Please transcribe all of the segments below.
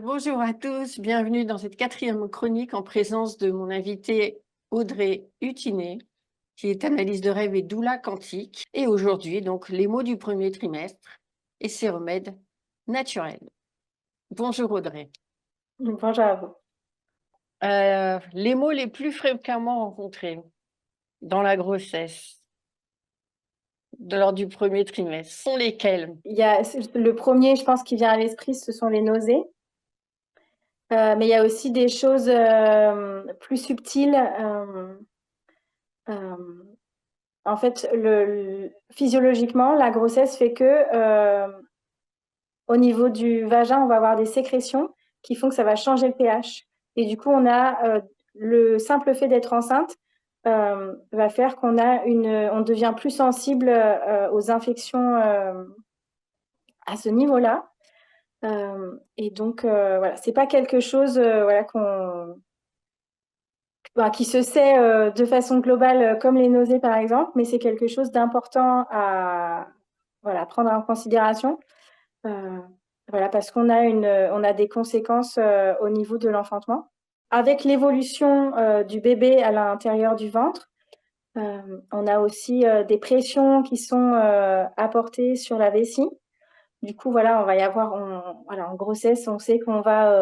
Bonjour à tous, bienvenue dans cette 4e chronique en présence de mon invitée Audrey Hutinet, qui est analyste de rêve et doula quantique. Et aujourd'hui, donc, les mots du premier trimestre et ses remèdes naturels. Bonjour Audrey. Bonjour à vous. Les mots les plus fréquemment rencontrés dans la grossesse, lors du premier trimestre, sont lesquels? Le premier, je pense, qui vient à l'esprit, ce sont les nausées. Mais il y a aussi des choses plus subtiles. En fait, physiologiquement, la grossesse fait que au niveau du vagin, on va avoir des sécrétions qui font que ça va changer le pH. Et du coup, on a le simple fait d'être enceinte va faire qu'on devient plus sensible aux infections à ce niveau-là. Et donc, voilà, c'est pas quelque chose voilà, qui se sait de façon globale, comme les nausées par exemple, mais c'est quelque chose d'important à voilà, prendre en considération. Voilà, parce qu'on a des conséquences au niveau de l'enfantement. Avec l'évolution du bébé à l'intérieur du ventre, on a aussi des pressions qui sont apportées sur la vessie. Du coup, voilà, on va y avoir, en grossesse, on sait qu'on va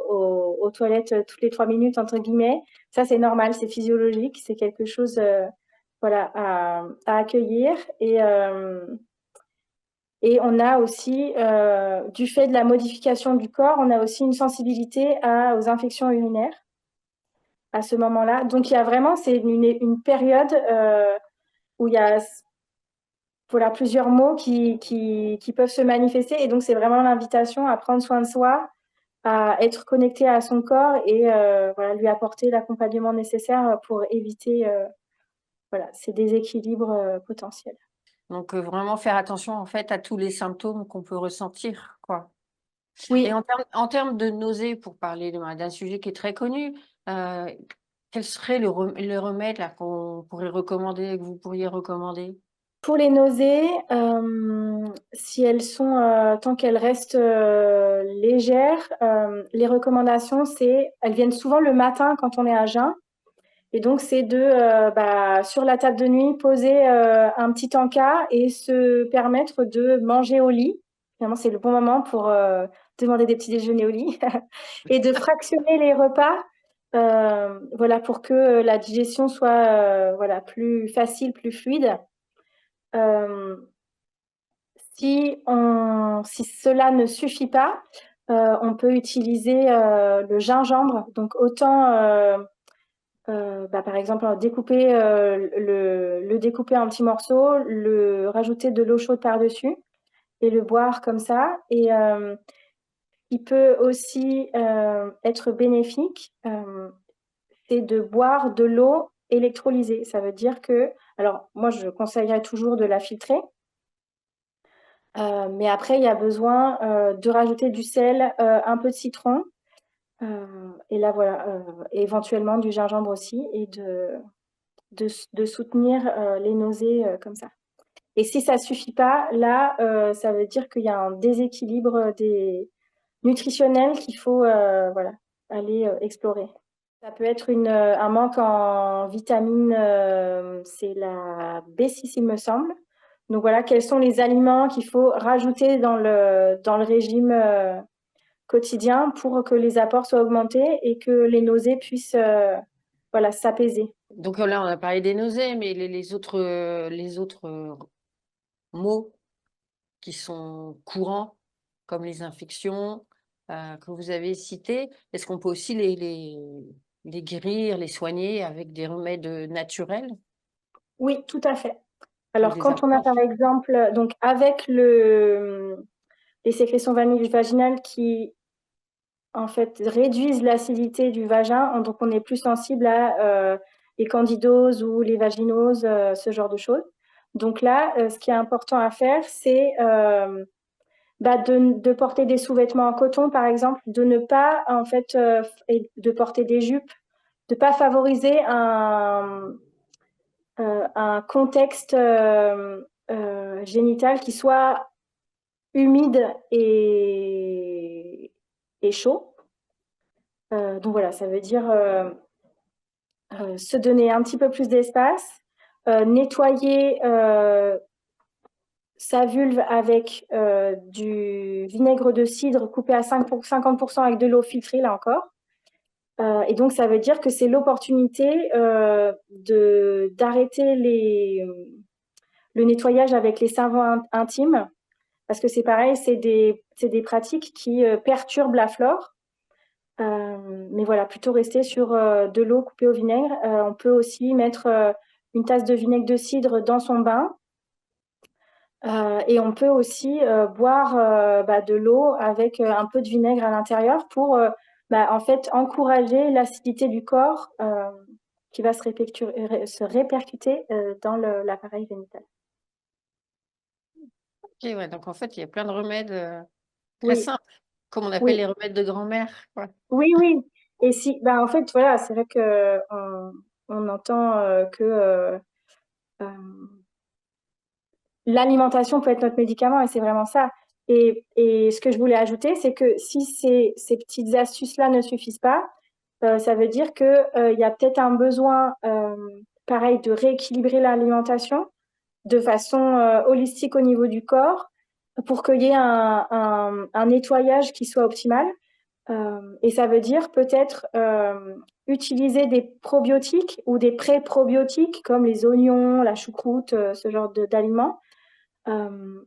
aux toilettes toutes les 3 minutes, entre guillemets. Ça, c'est normal, c'est physiologique, c'est quelque chose voilà, à accueillir. Et on a aussi, du fait de la modification du corps, on a aussi une sensibilité aux infections urinaires à ce moment-là. Donc, il y a vraiment, c'est une période où il y a voilà, plusieurs mots qui peuvent se manifester. Et donc, c'est vraiment l'invitation à prendre soin de soi, à être connecté à son corps et voilà, lui apporter l'accompagnement nécessaire pour éviter voilà, ces déséquilibres potentiels. Donc, vraiment faire attention en fait à tous les symptômes qu'on peut ressentir, quoi. Oui. Et en termes de nausées, pour parler d'un sujet qui est très connu, quel serait le remède là, qu'on pourrait recommander, que vous pourriez recommander? Pour les nausées, si elles sont tant qu'elles restent légères, les recommandations, elles viennent souvent le matin quand on est à jeun. Et donc, c'est sur la table de nuit, poser un petit encas et se permettre de manger au lit. Finalement, c'est le bon moment pour demander des petits déjeuners au lit et de fractionner les repas, voilà, pour que la digestion soit voilà, plus facile, plus fluide. Si cela ne suffit pas, on peut utiliser le gingembre. Donc, autant par exemple, découper le découper en petits morceaux, le rajouter de l'eau chaude par-dessus et le boire comme ça. Et il peut aussi être bénéfique, c'est de boire de l'eau électrolysée. Ça veut dire que, alors moi je conseillerais toujours de la filtrer, mais après il y a besoin de rajouter du sel, un peu de citron, et là voilà, et éventuellement du gingembre aussi, et de soutenir les nausées comme ça. Et si ça ne suffit pas, là, ça veut dire qu'il y a un déséquilibre nutritionnel qu'il faut voilà, aller explorer. Ça peut être un manque en vitamine, c'est la B6, il me semble. Donc voilà, quels sont les aliments qu'il faut rajouter dans le régime quotidien pour que les apports soient augmentés et que les nausées puissent voilà, s'apaiser. Donc là, on a parlé des nausées, mais les autres mots qui sont courants, comme les infections que vous avez citées, est-ce qu'on peut aussi les guérir, les soigner avec des remèdes naturels? Oui, tout à fait. Ou Alors, des quand on a par approches? exemple, donc avec les sécrétions vaginales qui en fait réduisent l'acidité du vagin, donc on est plus sensible à les candidoses ou les vaginoses, ce genre de choses. Donc là, ce qui est important à faire, c'est de porter des sous-vêtements en coton, par exemple, de ne pas, en fait, et de porter des jupes, de ne pas favoriser un contexte génital qui soit humide et chaud. Donc voilà, ça veut dire se donner un petit peu plus d'espace, nettoyer sa vulve avec du vinaigre de cidre coupé à 50% avec de l'eau filtrée, là encore. Et donc, ça veut dire que c'est l'opportunité d'arrêter le nettoyage avec les savons intimes, parce que c'est pareil, c'est des pratiques qui perturbent la flore. Mais voilà, plutôt rester sur de l'eau coupée au vinaigre. On peut aussi mettre une tasse de vinaigre de cidre dans son bain. Et on peut aussi boire de l'eau avec un peu de vinaigre à l'intérieur pour en fait encourager l'acidité du corps qui va se répercuter dans l'appareil génital. Ok, ouais, donc en fait, il y a plein de remèdes très Oui, simples, comme on appelle oui, les remèdes de grand-mère, quoi. oui, oui. Et si, en fait, voilà, c'est vrai que on entend que euh, l'alimentation peut être notre médicament et c'est vraiment ça. Et ce que je voulais ajouter, c'est que si ces petites astuces-là ne suffisent pas, ça veut dire qu'il y a peut-être un besoin, pareil, de rééquilibrer l'alimentation de façon holistique au niveau du corps pour qu'il y ait un nettoyage qui soit optimal. Et ça veut dire peut-être utiliser des probiotiques ou des pré-probiotiques comme les oignons, la choucroute, ce genre d'aliments. Euh,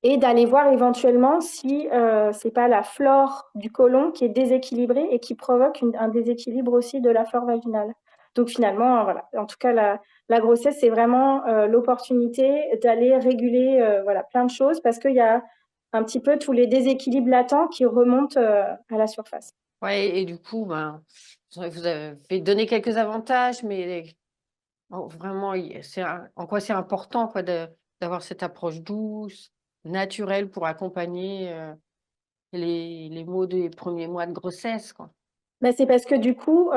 et d'aller voir éventuellement si c'est pas la flore du côlon qui est déséquilibrée et qui provoque un déséquilibre aussi de la flore vaginale. Donc finalement, voilà. En tout cas, la grossesse, c'est vraiment l'opportunité d'aller réguler voilà, plein de choses parce qu'il y a un petit peu tous les déséquilibres latents qui remontent à la surface. Ouais, et du coup, vous avez donné quelques avantages, mais vraiment, en quoi c'est important quoi, d'avoir cette approche douce, naturelle pour accompagner les maux des premiers mois de grossesse, quoi. Ben, c'est parce que du coup,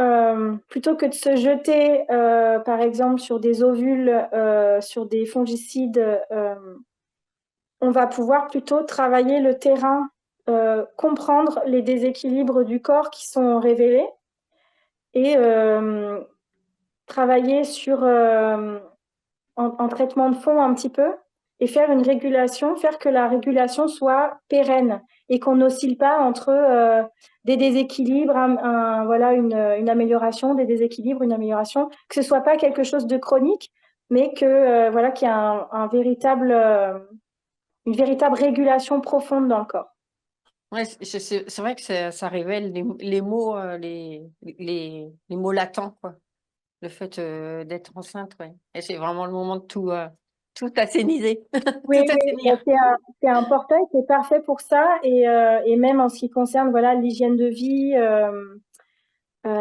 plutôt que de se jeter, par exemple, sur des ovules, sur des fongicides, on va pouvoir plutôt travailler le terrain, comprendre les déséquilibres du corps qui sont révélés et travailler sur en traitement de fond un petit peu et faire une régulation, faire que la régulation soit pérenne et qu'on n'oscille pas entre des déséquilibres, voilà, une amélioration, des déséquilibres, une amélioration, que ce soit pas quelque chose de chronique, mais que voilà, qu'il y a une véritable régulation profonde dans le corps. Ouais, c'est vrai que ça révèle les mots, les mots latents, quoi. Le fait d'être enceinte, ouais. Et c'est vraiment le moment de tout assainiser, Oui, tout oui, bah, assainir. c'est un portail qui est parfait pour ça et même en ce qui concerne voilà l'hygiène de vie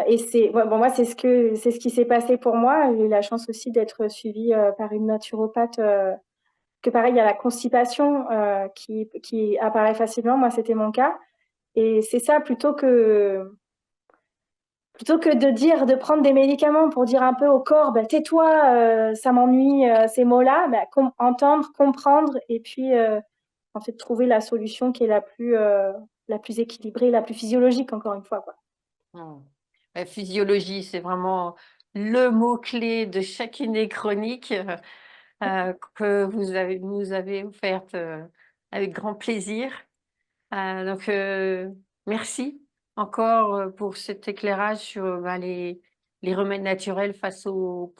et c'est bon, moi c'est ce qui s'est passé pour moi. J'ai eu la chance aussi d'être suivie par une naturopathe que pareil il y a la constipation qui apparaît facilement. Moi c'était mon cas et c'est ça plutôt que de dire, de prendre des médicaments pour dire un peu au corps, bah, tais-toi, ça m'ennuie ces mots-là, bah, entendre, comprendre et puis en fait trouver la solution qui est la plus équilibrée, la plus physiologique encore une fois, quoi. Hmm. La physiologie, c'est vraiment le mot-clé de chacune des chroniques que nous avez offertes avec grand plaisir. Donc, merci encore pour cet éclairage sur les remèdes naturels face aux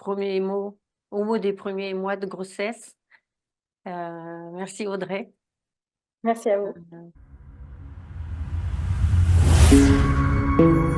mots des premiers mois de grossesse. Merci Audrey. Merci à vous. Euh,